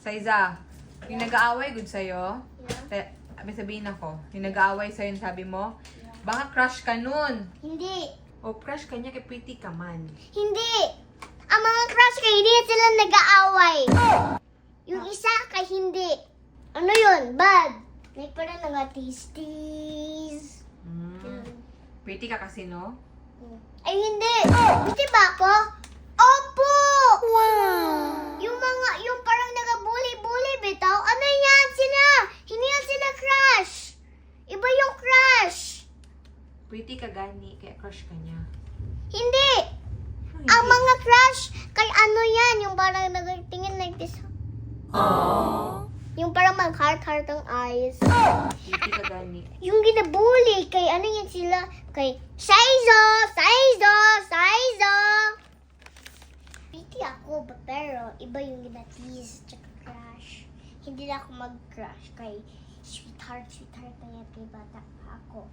Saiza, yung nag-aaway good sa'yo, Yeah. may sabihin ako, yung nag-aaway sa'yo, sabi mo, baka crush ka nun. Hindi. O crush ka niya, kay pretty ka man. Hindi. Ang mga crush kay hindi sila nag-aaway. Yung isa kay hindi. Ano yun? Bad. Like parang nag-tease-tease. Pretty ka kasi, no? Ay, hindi. Hindi ba ako? Opo! Wow! Yung parang nag-bully-bully, bitaw. Ano yan sila? Hindi yan sila crush. Iba yung crush. Pretty ka gani, kaya crush ka niya. Hindi. Ay, Ang mga crush, kay ano yan? Yung parang nagtingin like this. Yung parang mag-heart-heart ang eyes. Pretty ka gani. Yung ginabully, kay ano yan sila? Kay Saizo! Saizo! Saizo! Pretty ako, pero iba yung gina-tease tsaka crush. Hindi na ako mag-crush kay sweetheart na yan kay bata pa ako.